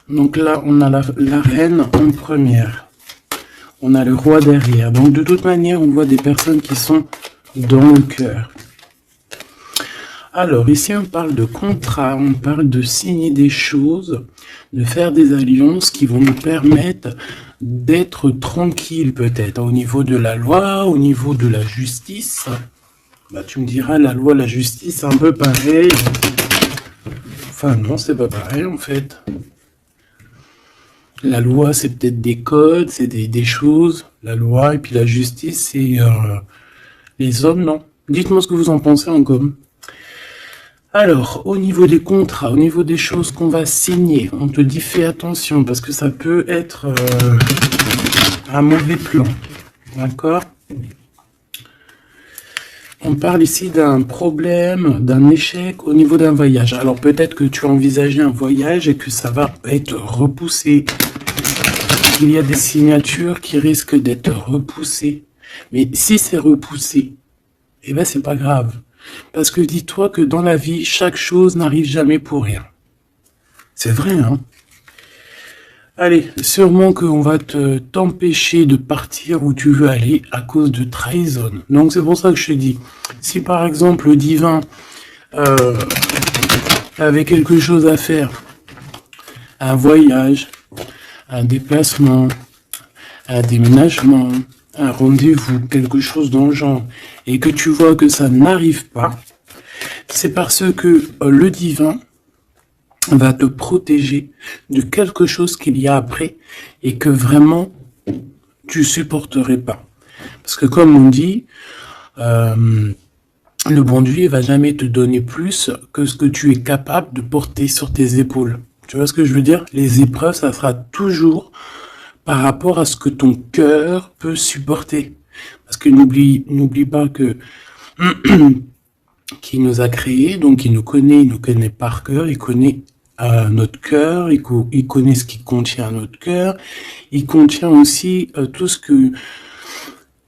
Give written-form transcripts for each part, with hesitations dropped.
Donc là, on a la reine en première. On a le roi derrière. Donc de toute manière, on voit des personnes qui sont dans le cœur. Alors ici, on parle de contrat, on parle de signer des choses, de faire des alliances qui vont nous permettre d'être tranquille peut-être au niveau de la loi, au niveau de la justice. Bah, tu me diras, la loi, la justice, c'est un peu pareil. Enfin non, c'est pas pareil en fait. La loi, c'est peut-être des codes, c'est des choses. La loi et puis la justice, c'est les hommes, non. Dites-moi ce que vous en pensez en com. Alors, au niveau des contrats, au niveau des choses qu'on va signer, on te dit fais attention parce que ça peut être un mauvais plan. D'accord ? On parle ici d'un problème, d'un échec au niveau d'un voyage. Alors peut-être que tu as envisagé un voyage et que ça va être repoussé. Il y a des signatures qui risquent d'être repoussées. Mais si c'est repoussé, eh ben c'est pas grave. Parce que dis-toi que dans la vie, chaque chose n'arrive jamais pour rien. C'est vrai, hein? Allez, sûrement qu'on va t'empêcher de partir où tu veux aller à cause de trahison. Donc c'est pour ça que je te dis, si par exemple le divin avait quelque chose à faire, un voyage, un déplacement, un déménagement, un rendez-vous, quelque chose dans le genre, et que tu vois que ça n'arrive pas, c'est parce que le divin va te protéger de quelque chose qu'il y a après et que vraiment tu supporterais pas. Parce que comme on dit, le bon Dieu va jamais te donner plus que ce que tu es capable de porter sur tes épaules. Tu vois ce que je veux dire? Les épreuves, ça sera toujours par rapport à ce que ton cœur peut supporter. Parce que n'oublie pas que qui nous a créés, donc il nous connaît par cœur, il connaît notre cœur, il connaît ce qui contient notre cœur, il contient aussi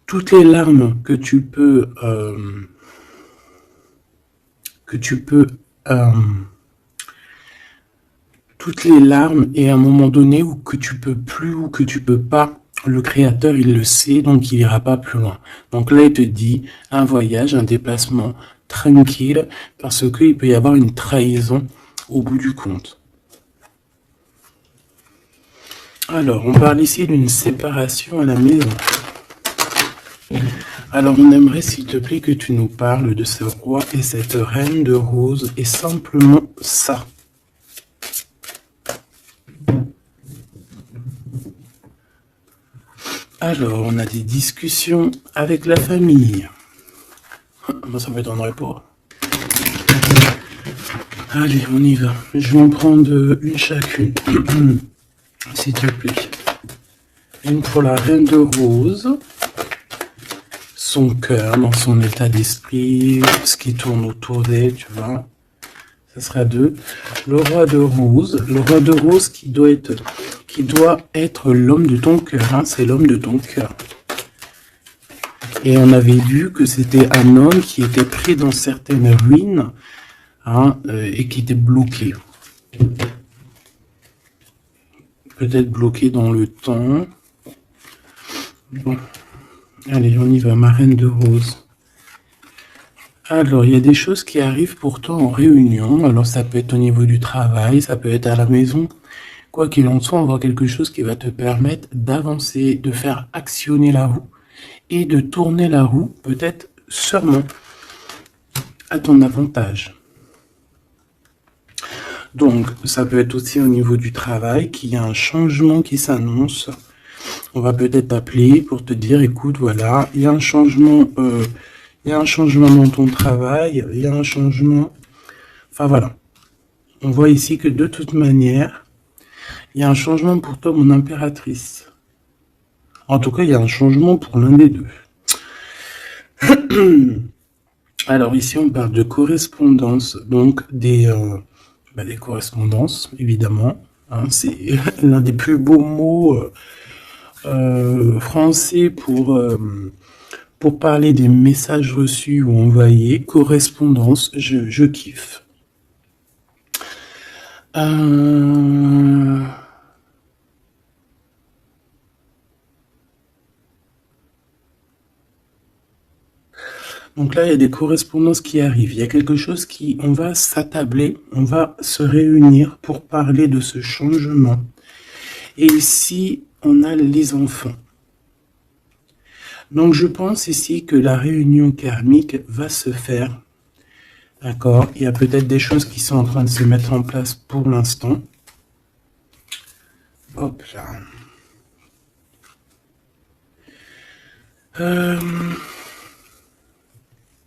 toutes les larmes que tu peux toutes les larmes et à un moment donné où que tu peux plus ou que tu peux pas, le créateur il le sait donc il ira pas plus loin. Donc là il te dit un voyage, un déplacement tranquille parce qu'il peut y avoir une trahison au bout du compte. Alors on parle ici d'une séparation à la maison. Alors on aimerait s'il te plaît que tu nous parles de ce roi et cette reine de rose et simplement ça. Alors, on a des discussions avec la famille. Moi, ça m'étonnerait pas. Allez, on y va. Je vais en prendre une chacune. S'il te plaît. Une pour la reine de rose. Son cœur, dans son état d'esprit, ce qui tourne autour d'elle, tu vois. Ça sera 2. Le roi de rose. Le roi de rose qui doit être l'homme de ton cœur, hein, c'est l'homme de ton cœur. Et on avait vu que c'était un homme qui était pris dans certaines ruines, hein, et qui était bloqué. Peut-être bloqué dans le temps. Bon, allez, on y va, ma reine de rose. Alors, il y a des choses qui arrivent pourtant en réunion. Alors, ça peut être au niveau du travail, ça peut être à la maison. Quoi qu'il en soit, on voit quelque chose qui va te permettre d'avancer, de faire actionner la roue et de tourner la roue, peut-être sûrement à ton avantage. Donc, ça peut être aussi au niveau du travail qu'il y a un changement qui s'annonce. On va peut-être t'appeler pour te dire, écoute, voilà, il y a un changement, dans ton travail, il y a un changement. Enfin voilà, on voit ici que de toute manière, il y a un changement pour toi, mon impératrice. En tout cas, il y a un changement pour l'un des deux. Alors ici, on parle de correspondance, donc des correspondances, évidemment. Hein, c'est l'un des plus beaux mots français pour parler des messages reçus ou envoyés. Correspondance, je kiffe. Donc là, il y a des correspondances qui arrivent. Il y a quelque chose on va s'attabler, on va se réunir pour parler de ce changement. Et ici, on a les enfants. Donc je pense ici que la réunion karmique va se faire. D'accord? Il y a peut-être des choses qui sont en train de se mettre en place pour l'instant. Hop là.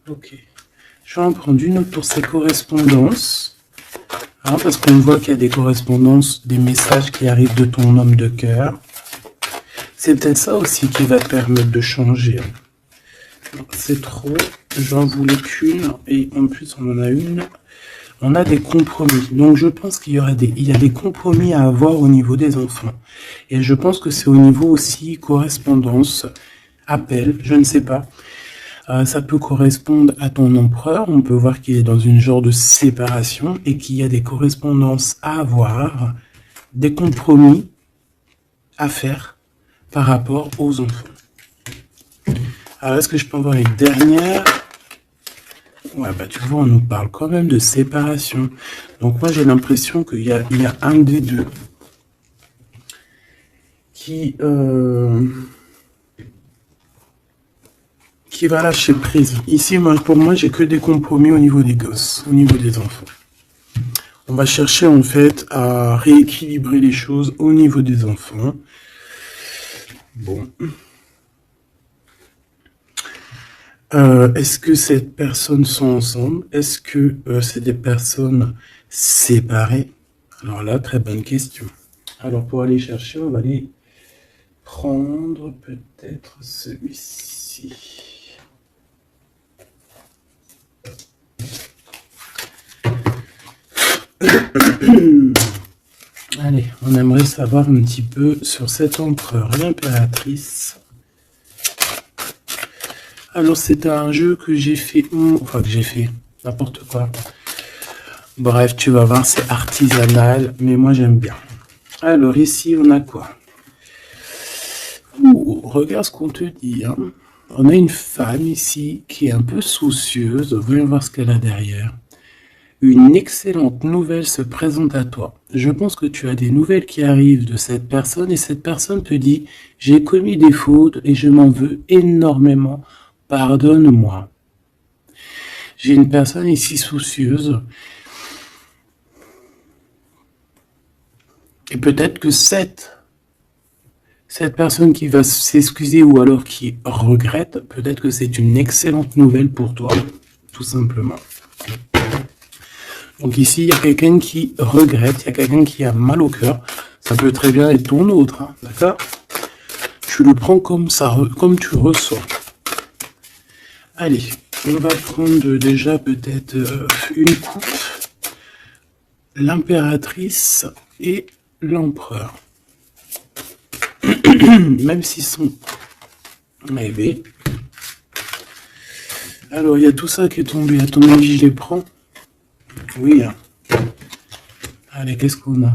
Ok. Je vais en prendre une autre pour ces correspondances. Hein, parce qu'on voit qu'il y a des correspondances, des messages qui arrivent de ton homme de cœur. C'est peut-être ça aussi qui va te permettre de changer. C'est trop. J'en voulais qu'une. Et en plus, on en a une. On a des compromis. Donc, je pense qu'il y a des compromis à avoir au niveau des enfants. Et je pense que c'est au niveau aussi correspondance, appel, je ne sais pas. Ça peut correspondre à ton empereur. On peut voir qu'il est dans une genre de séparation et qu'il y a des correspondances à avoir, des compromis à faire par rapport aux enfants. Alors, est-ce que je peux avoir une dernière? Ouais, bah tu vois, on nous parle quand même de séparation. Donc moi, j'ai l'impression qu'il y a un des deux qui va lâcher prise. Ici, pour moi, j'ai que des compromis au niveau des gosses, au niveau des enfants. On va chercher en fait à rééquilibrer les choses au niveau des enfants. Bon. Est-ce que ces personnes sont ensemble? Est-ce que c'est des personnes séparées? Alors là, très bonne question. Alors pour aller chercher, on va aller prendre peut-être celui-ci. Allez, on aimerait savoir un petit peu sur cet empereur, l'impératrice. Alors c'est un jeu que j'ai fait, enfin que j'ai fait, n'importe quoi. Bref, tu vas voir, c'est artisanal, mais moi j'aime bien. Alors ici, on a quoi? Regarde ce qu'on te dit. Hein. On a une femme ici qui est un peu soucieuse. Voyons voir ce qu'elle a derrière. Une excellente nouvelle se présente à toi. Je pense que tu as des nouvelles qui arrivent de cette personne et cette personne te dit « J'ai commis des fautes et je m'en veux énormément. Pardonne-moi. » J'ai une personne ici soucieuse. Et peut-être que cette personne qui va s'excuser ou alors qui regrette, peut-être que c'est une excellente nouvelle pour toi, tout simplement. Donc ici, il y a quelqu'un qui regrette, il y a quelqu'un qui a mal au cœur. Ça peut très bien être ton autre, hein, d'accord? Tu le prends comme ça, comme tu ressens. Allez, on va prendre déjà peut-être une coupe. L'impératrice et l'empereur. Même s'ils sont rêvés. Alors, il y a tout ça qui est tombé. À ton avis, je les prends? Oui. Hein. Allez, qu'est-ce qu'on a?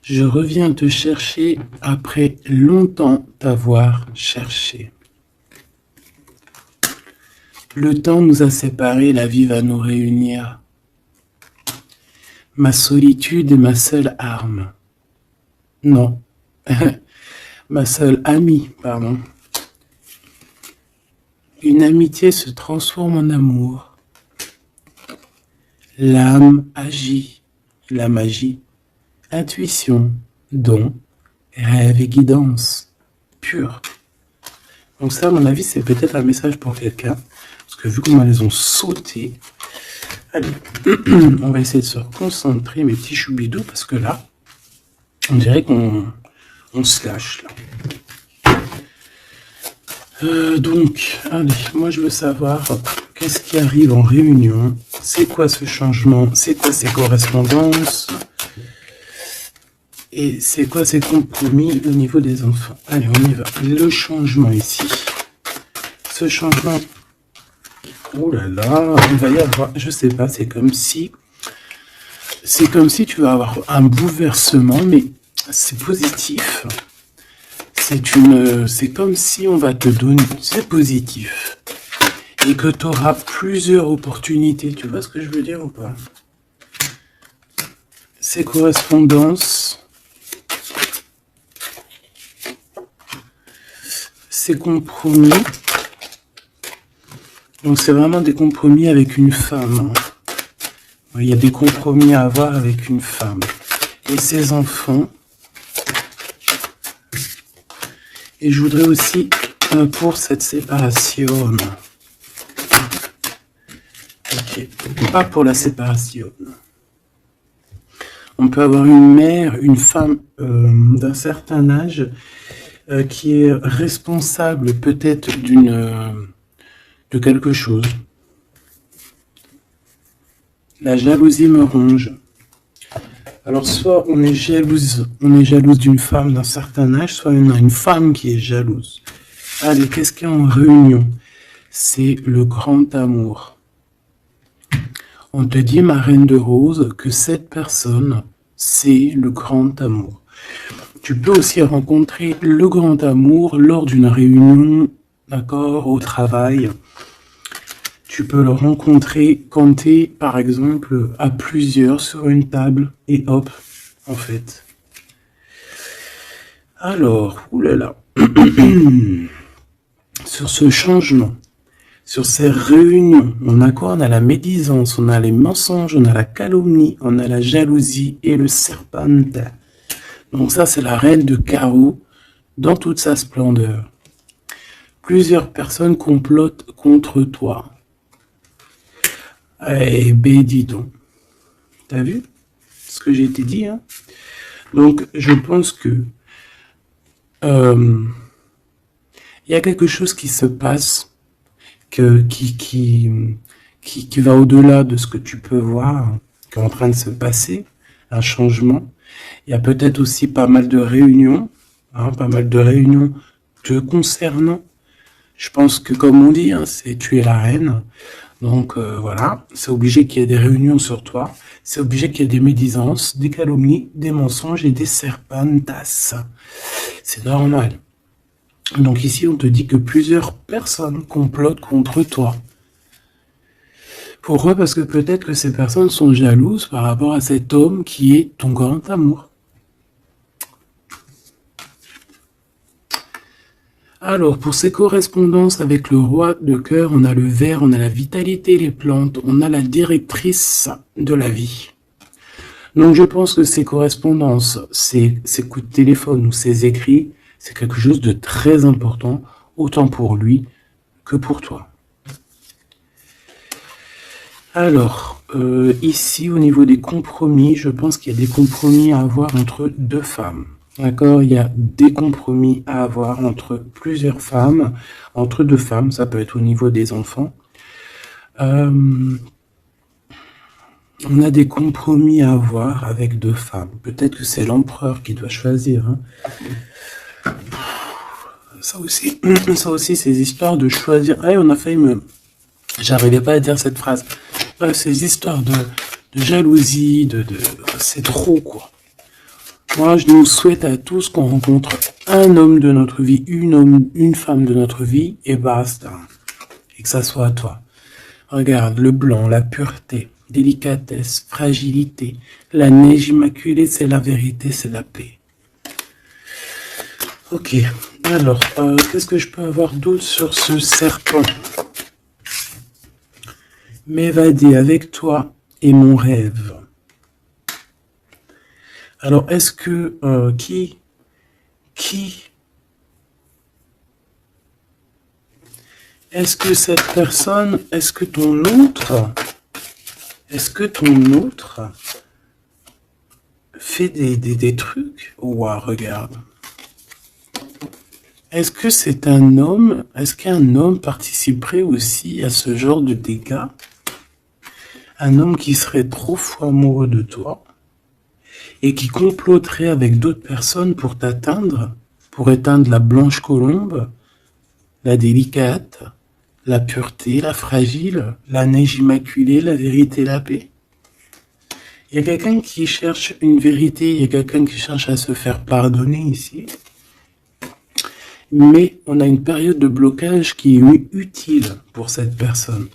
Je reviens te chercher après longtemps t'avoir cherché. Le temps nous a séparés, la vie va nous réunir. Ma solitude est ma seule arme. Non. Ma seule amie, pardon. Une amitié se transforme en amour. L'âme agit, la magie, intuition, don, rêve et guidance, pure. Donc ça, à mon avis, c'est peut-être un message pour quelqu'un. Parce que vu comment elles ont sauté, allez, on va essayer de se concentrer, mes petits choubidous, parce que là, on dirait qu'on se lâche, là. Donc, allez, moi je veux savoir qu'est-ce qui arrive en réunion, c'est quoi ce changement, c'est quoi ces correspondances, et c'est quoi ces compromis au niveau des enfants. Allez, on y va. Le changement ici. Ce changement, oh là là, il va y avoir, je sais pas, c'est comme si tu vas avoir un bouleversement, mais c'est positif. C'est comme si on va te donner, c'est positif. et que tu auras plusieurs opportunités. Tu vois ce que je veux dire ou pas? Ces correspondances, ces compromis, donc c'est vraiment des compromis avec une femme. Il y a des compromis à avoir avec une femme. Et ses enfants. Et je voudrais aussi, pour cette séparation, ok, pas pour la séparation. On peut avoir une mère, une femme d'un certain âge qui est responsable peut-être de quelque chose. La jalousie me ronge. Alors soit on est jalouse d'une femme d'un certain âge, soit on a une femme qui est jalouse. Allez, qu'est-ce qu'il y a en réunion? C'est le grand amour. On te dit, ma reine de rose, que cette personne, c'est le grand amour. Tu peux aussi rencontrer le grand amour lors d'une réunion, d'accord, au travail. Tu peux le rencontrer quand tu es, par exemple, à plusieurs sur une table, et hop, en fait. Alors, oulala, sur ce changement, sur ces réunions, on a quoi? On a la médisance, on a les mensonges, on a la calomnie, on a la jalousie et le serpente. Donc ça, c'est la reine de carreau dans toute sa splendeur. Plusieurs personnes complotent contre toi. Eh ben, dis donc. T'as vu ce que j'ai été dit, hein? Donc, je pense que il y a quelque chose qui se passe qui va au-delà de ce que tu peux voir, qui est en train de se passer, un changement. Il y a peut-être aussi pas mal de réunions, te concernant. Je pense que, comme on dit, hein, c'est tu es la reine. Donc voilà, c'est obligé qu'il y ait des réunions sur toi, c'est obligé qu'il y ait des médisances, des calomnies, des mensonges et des serpentas. C'est normal. Donc ici, on te dit que plusieurs personnes complotent contre toi. Pourquoi? Parce que peut-être que ces personnes sont jalouses par rapport à cet homme qui est ton grand amour. Alors, pour ces correspondances avec le roi de cœur, on a le ver, on a la vitalité, les plantes, on a la directrice de la vie. Donc, je pense que ces correspondances, ces coups de téléphone ou ces écrits, c'est quelque chose de très important, autant pour lui que pour toi. Alors, ici, au niveau des compromis, je pense qu'il y a des compromis à avoir entre deux femmes. D'accord, il y a des compromis à avoir entre plusieurs femmes, entre deux femmes, ça peut être au niveau des enfants. On a des compromis à avoir avec deux femmes. Peut-être que c'est l'empereur qui doit choisir. Hein. Ça aussi, ces histoires de choisir. Hey, on a failli me... J'arrivais pas à dire cette phrase. Ces histoires de jalousie, c'est trop, quoi. Moi, je nous souhaite à tous qu'on rencontre un homme de notre vie, une femme de notre vie, et basta. Et que ça soit à toi. Regarde, le blanc, la pureté, délicatesse, fragilité. La neige immaculée, c'est la vérité, c'est la paix. Ok, alors, qu'est-ce que je peux avoir d'autre sur ce serpent? M'évader avec toi est mon rêve. Alors, est-ce que est-ce que cette personne, est-ce que ton autre fait des trucs? Ouah, regarde. Est-ce que c'est un homme? Est-ce qu'un homme participerait aussi à ce genre de dégâts? Un homme qui serait trop fou amoureux de toi et qui comploterait avec d'autres personnes pour t'atteindre, pour éteindre la blanche colombe, la délicate, la pureté, la fragile, la neige immaculée, la vérité, la paix. Il y a quelqu'un qui cherche une vérité, il y a quelqu'un qui cherche à se faire pardonner ici. mais on a une période de blocage qui est utile pour cette personne.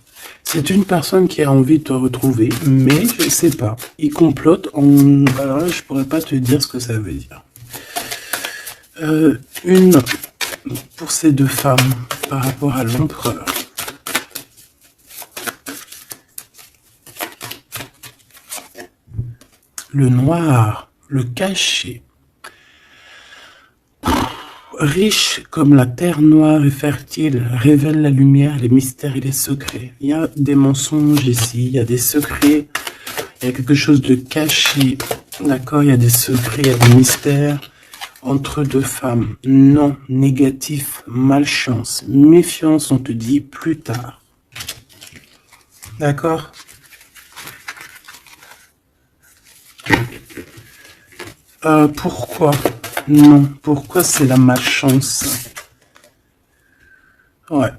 C'est une personne qui a envie de te retrouver, mais je sais pas. Il complote en... Alors là, je pourrais pas te dire ce que ça veut dire. Une pour ces deux femmes par rapport à l'empereur. Le noir, le caché. Riche comme la terre noire et fertile, révèle la lumière, les mystères et les secrets. Il y a des mensonges ici, il y a des secrets, il y a quelque chose de caché, d'accord? Il y a des secrets, il y a des mystères entre deux femmes. Non, négatif, malchance, méfiance, on te dit plus tard. D'accord? Pourquoi? Non, pourquoi c'est la malchance? Ouais.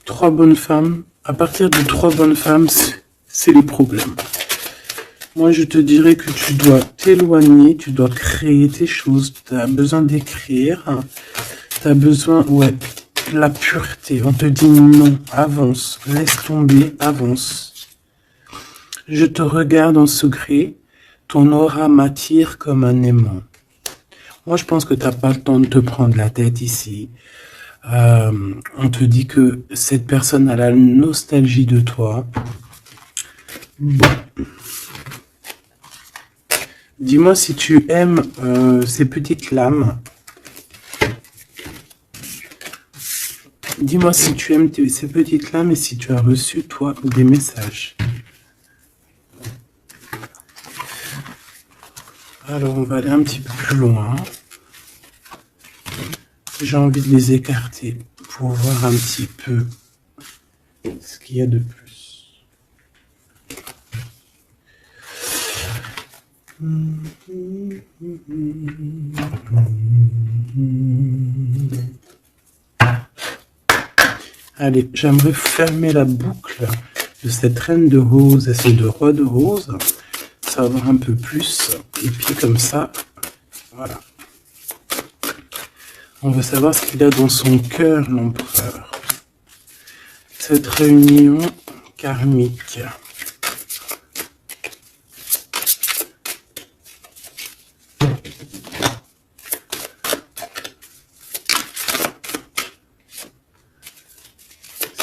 3 bonnes femmes. À partir de 3 bonnes femmes, c'est les problèmes. Moi, je te dirais que tu dois t'éloigner, tu dois créer tes choses. Tu as besoin d'écrire. Tu as besoin, ouais, de la pureté. On te dit non, avance, laisse tomber, avance. Je te regarde en secret. Ton aura m'attire comme un aimant. Moi, je pense que tu n'as pas le temps de te prendre la tête ici. On te dit que cette personne a la nostalgie de toi. Bon. Dis-moi si tu aimes ces petites lames. Dis-moi si tu aimes ces petites lames et si tu as reçu, toi, des messages. Alors, on va aller un petit peu plus loin. J'ai envie de les écarter pour voir un petit peu ce qu'il y a de plus. Allez, j'aimerais fermer la boucle de cette reine de rose et ces deux rois de rose. Ça va voir un peu plus. Et puis comme ça, voilà. On veut savoir ce qu'il a dans son cœur, l'empereur. Cette réunion karmique.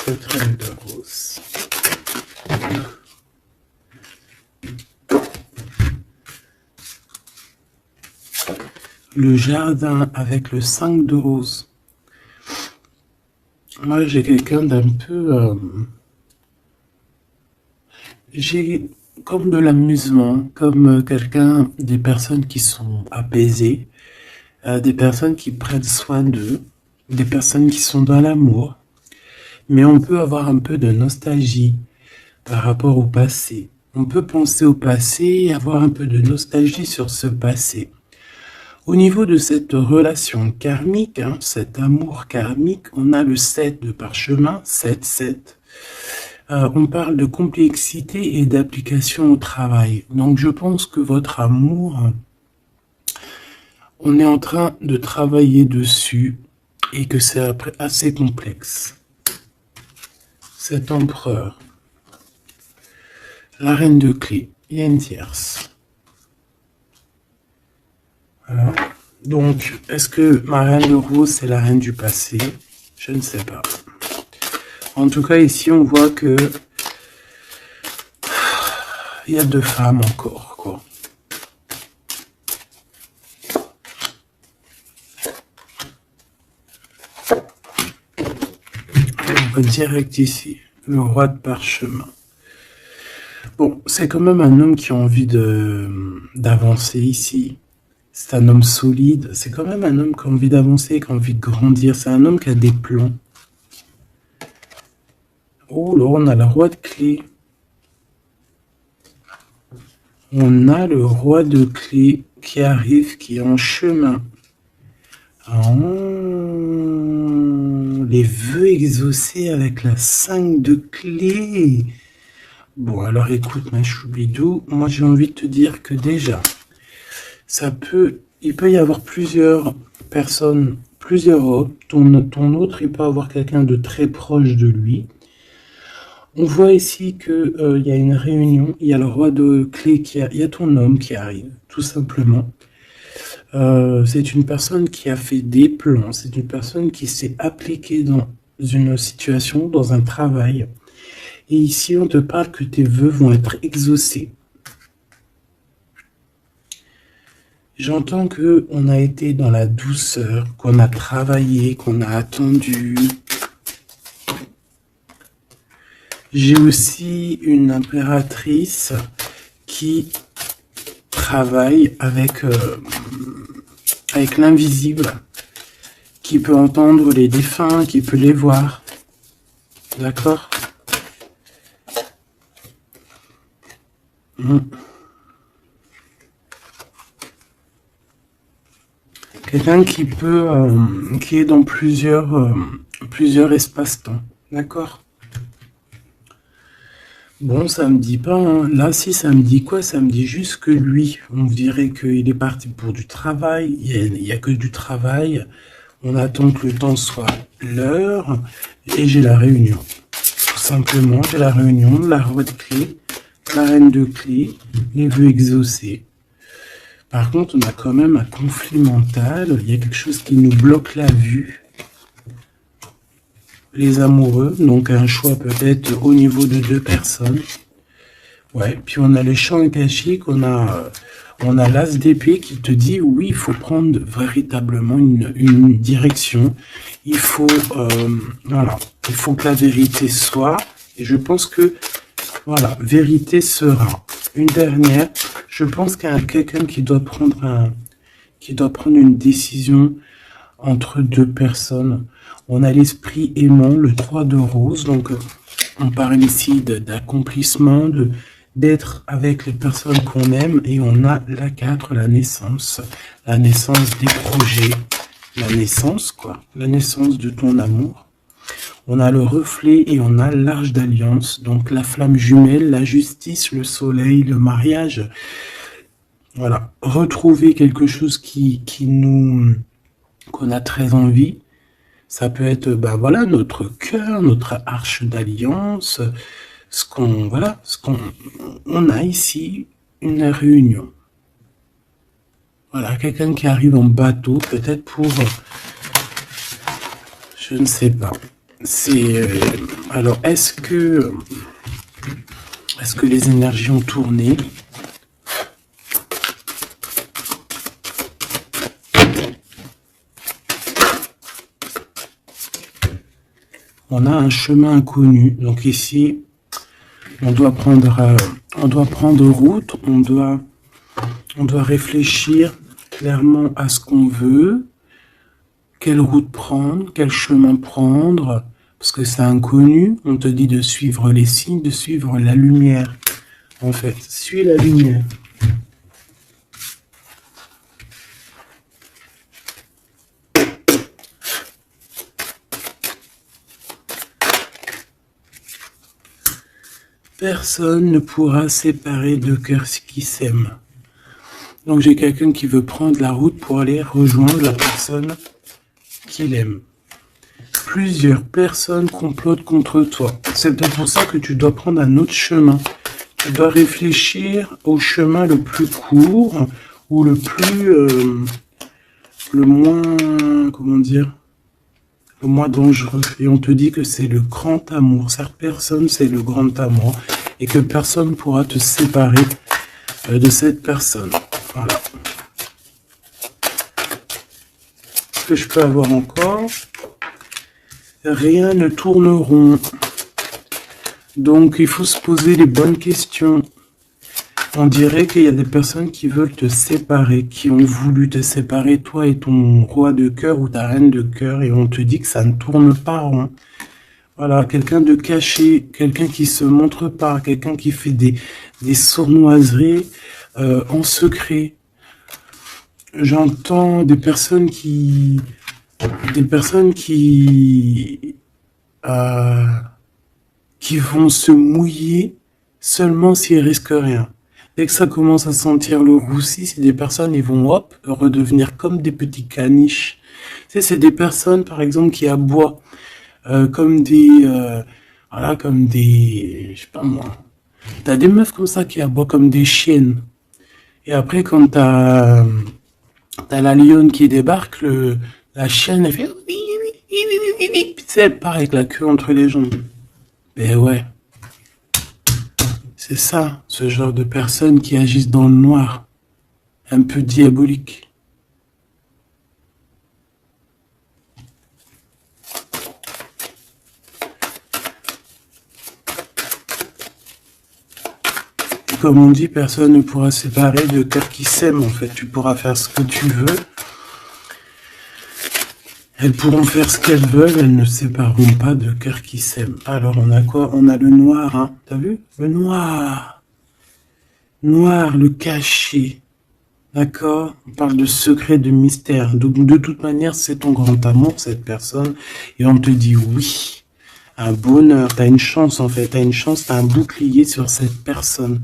Cette reine de rose. Le jardin avec le 5 de rose. Moi, j'ai quelqu'un d'un peu... j'ai comme de l'amusement, comme quelqu'un, des personnes qui sont apaisées, des personnes qui prennent soin d'eux, des personnes qui sont dans l'amour. Mais on peut avoir un peu de nostalgie par rapport au passé. On peut penser au passé et avoir un peu de nostalgie sur ce passé. Au niveau de cette relation karmique, cet amour karmique, on a le 7 de parchemin, 7. On parle de complexité et d'application au travail. Donc je pense que votre amour, on est en train de travailler dessus et que c'est assez complexe. Cet empereur, la reine de clés, il y a une tierce. Voilà. Donc, est-ce que ma reine de rose, c'est la reine du passé? Je ne sais pas. En tout cas, ici, on voit que il y a 2 femmes encore, quoi. On va direct ici, le roi de parchemin. Bon, c'est quand même un homme qui a envie d'avancer ici. C'est un homme solide, c'est quand même un homme qui a envie d'avancer, qui a envie de grandir. C'est un homme qui a des plans. Oh là, on a le roi de clés. On a le roi de clés qui arrive, qui est en chemin. Oh, les vœux exaucés avec la 5 de clés. Bon, alors écoute, ma choubidou, moi j'ai envie de te dire que déjà, il peut y avoir plusieurs personnes, plusieurs autres. Ton autre, il peut avoir quelqu'un de très proche de lui. On voit ici que il y a une réunion, il y a le roi de clés il y a ton homme qui arrive, tout simplement. C'est une personne qui a fait des plans, c'est une personne qui s'est appliquée dans une situation, dans un travail. Et ici, on te parle que tes vœux vont être exaucés. J'entends que on a été dans la douceur, qu'on a travaillé, qu'on a attendu. J'ai aussi une impératrice qui travaille avec l'invisible, qui peut entendre les défunts, qui peut les voir. D'accord? Quelqu'un qui peut, qui est dans plusieurs espaces-temps. D'accord? Bon, ça me dit pas, hein. Là, si, ça me dit quoi? Ça me dit juste que lui, on dirait qu'il est parti pour du travail. Il y a que du travail. On attend que le temps soit l'heure. Et j'ai la réunion. Tout simplement, j'ai la réunion, la roi de clés, la reine de clés, les vœux exaucés. Par contre, on a quand même un conflit mental. Il y a quelque chose qui nous bloque la vue. Les amoureux, donc un choix peut-être au niveau de 2 personnes. Ouais, puis on a les champs akashiques, on a l'as d'épée qui te dit oui, il faut prendre véritablement une direction. Il faut, voilà, il faut que la vérité soit. Et je pense que, voilà, vérité sera. Une dernière, je pense qu'il y a quelqu'un qui doit prendre une décision entre 2 personnes. On a l'esprit aimant, le 3 de rose, donc on parle ici d'accomplissement, d'être avec les personnes qu'on aime, et on a la 4, la naissance des projets, la naissance quoi, la naissance de ton amour. On a le reflet et on a l'arche d'alliance, donc la flamme jumelle, la justice, le soleil, le mariage. Voilà, retrouver quelque chose qu'on a très envie. Ça peut être, ben voilà, notre cœur, notre arche d'alliance, on a ici une réunion. Voilà, quelqu'un qui arrive en bateau, peut-être pour, je ne sais pas. Alors, est-ce que les énergies ont tourné? On a un chemin inconnu. Donc ici, on doit prendre route, on doit réfléchir clairement à ce qu'on veut, quelle route prendre, quel chemin prendre, parce que c'est inconnu. On te dit de suivre les signes, de suivre la lumière. En fait, suis la lumière. Personne ne pourra séparer deux cœurs qui s'aiment. Donc j'ai quelqu'un qui veut prendre la route pour aller rejoindre la personne qu'il aime. Plusieurs personnes complotent contre toi. C'est peut-être pour ça que tu dois prendre un autre chemin. Tu dois réfléchir au chemin le plus court ou le moins, comment dire, le moins dangereux. Et on te dit que c'est le grand amour. Cette personne, c'est le grand amour. Et que personne ne pourra te séparer de cette personne. Voilà. Ce que je peux avoir encore, rien ne tourne rond. Donc il faut se poser les bonnes questions. On dirait qu'il y a des personnes qui veulent te séparer, qui ont voulu te séparer, toi et ton roi de cœur ou ta reine de cœur, et on te dit que ça ne tourne pas rond. Voilà, quelqu'un de caché, quelqu'un qui se montre pas, quelqu'un qui fait des sournoiseries en secret. J'entends des personnes qui vont se mouiller seulement s'ils risquent rien. Dès que ça commence à sentir le roussi, c'est des personnes, ils vont, hop, redevenir comme des petits caniches. Tu sais, c'est des personnes, par exemple, qui aboient comme voilà, comme des, je sais pas moi. T'as des meufs comme ça qui aboient comme des chiennes. Et après, quand t'as la lionne qui débarque, la chienne, elle fait, puis tu sais, elle part avec la queue entre les jambes. Ben ouais, c'est ça, ce genre de personnes qui agissent dans le noir, un peu diabolique. Comme on dit, personne ne pourra se séparer de cœurs qui s'aiment, en fait. Tu pourras faire ce que tu veux. Elles pourront faire ce qu'elles veulent, elles ne sépareront pas de cœurs qui s'aiment. Alors, on a quoi? On a le noir, hein. T'as vu? Le noir. Noir, le caché. D'accord? On parle de secret, de mystère. Donc, de toute manière, c'est ton grand amour, cette personne. Et on te dit oui. Un bonheur, t'as une chance en fait, t'as une chance, t'as un bouclier sur cette personne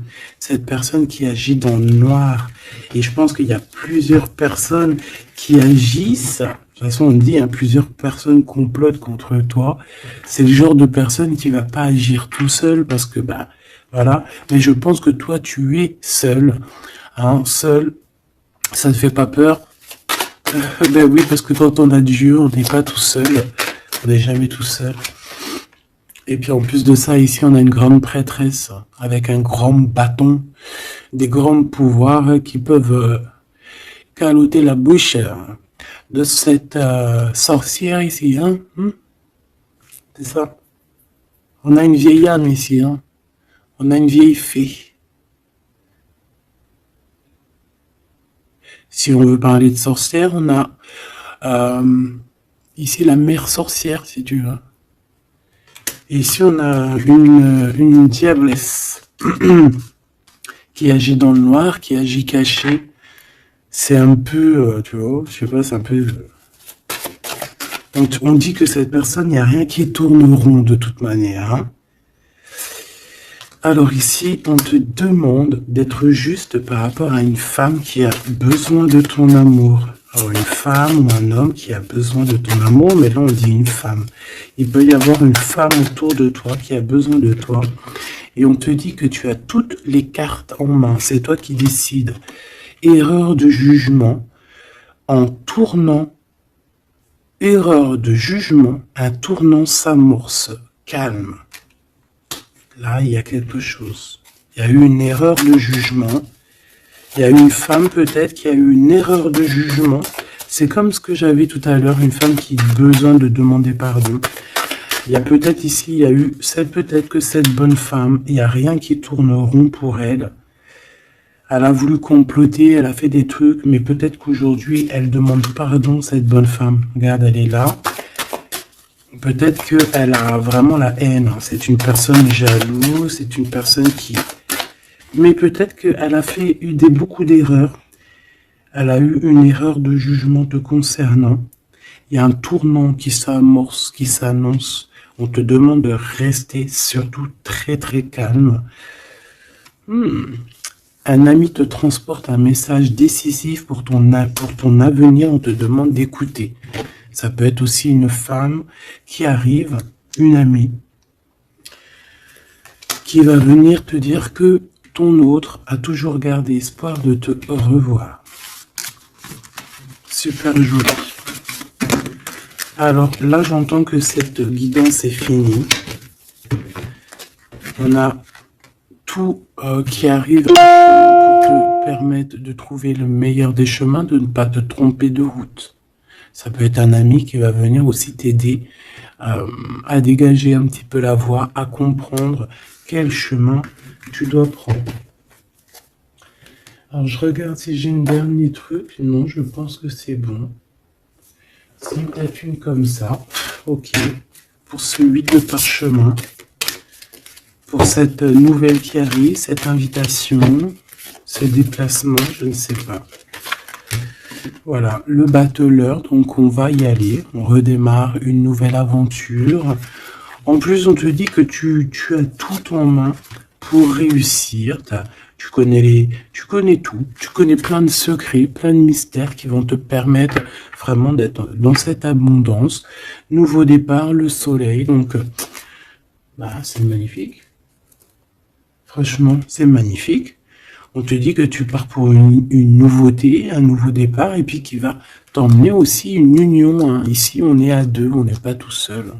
qui agit dans le noir. Et je pense qu'il y a plusieurs personnes qui agissent, de toute façon on dit, hein, plusieurs personnes complotent contre toi. C'est le genre de personne qui va pas agir tout seul parce que, bah, voilà. Mais je pense que toi tu es seul, hein, seul, ça ne fait pas peur. Ben oui, parce que quand on a Dieu, on n'est pas tout seul, on n'est jamais tout seul. Et puis en plus de ça, ici on a une grande prêtresse avec un grand bâton, des grands pouvoirs qui peuvent caloter la bouche de cette sorcière ici, hein. C'est ça. On a une vieille âme ici, hein. On a une vieille fée. Si on veut parler de sorcière, on a ici la mère sorcière, si tu veux. Et ici, on a une diablesse qui agit dans le noir, qui agit caché. C'est un peu, tu vois, je sais pas, c'est un peu... On dit que cette personne, il n'y a rien qui tourne rond de toute manière. Hein. Alors ici, on te demande d'être juste par rapport à une femme qui a besoin de ton amour. Alors une femme ou un homme qui a besoin de ton amour, mais là on dit une femme. Il peut y avoir une femme autour de toi qui a besoin de toi. Et on te dit que tu as toutes les cartes en main. C'est toi qui décides. Erreur de jugement en tournant. Erreur de jugement, un tournant s'amorce. Calme. Là, il y a quelque chose. Il y a eu une erreur de jugement. Il y a une femme peut-être qui a eu une erreur de jugement. C'est comme ce que j'avais tout à l'heure, une femme qui a besoin de demander pardon. Il y a peut-être ici, il y a eu, c'est peut-être que cette bonne femme, il n'y a rien qui tourne rond pour elle. Elle a voulu comploter, elle a fait des trucs, mais peut-être qu'aujourd'hui, elle demande pardon, cette bonne femme. Regarde, elle est là. Peut-être qu'elle a vraiment la haine. C'est une personne jalouse, c'est une personne qui... Mais peut-être qu'elle a fait beaucoup d'erreurs. Elle a eu une erreur de jugement te concernant. Il y a un tournant qui s'amorce, qui s'annonce. On te demande de rester surtout très très calme. Un ami te transporte un message décisif pour ton avenir. On te demande d'écouter. Ça peut être aussi une femme qui arrive, une amie, qui va venir te dire que ton autre a toujours gardé espoir de te revoir. Super joli. Alors là, j'entends que cette guidance est finie. On a tout qui arrive pour te permettre de trouver le meilleur des chemins, de ne pas te tromper de route. Ça peut être un ami qui va venir aussi t'aider à dégager un petit peu la voie, à comprendre quel chemin tu dois prendre. Alors, je regarde si j'ai une dernier truc. Non, je pense que c'est bon. C'est peut-être une comme ça. Ok. Pour ce 8 de parchemin. Pour cette nouvelle qui arrive, cette invitation, ce déplacement, je ne sais pas. Voilà, le battleur, donc on va y aller. On redémarre une nouvelle aventure. En plus, on te dit que tu as tout en main pour réussir. tu connais tout, tu connais plein de secrets, plein de mystères qui vont te permettre vraiment d'être dans cette abondance. Nouveau départ, le soleil, donc c'est magnifique. Franchement, c'est magnifique. On te dit que tu pars pour une nouveauté, un nouveau départ, et puis qui va t'emmener aussi une union, hein. Ici, on est à deux, on n'est pas tout seul.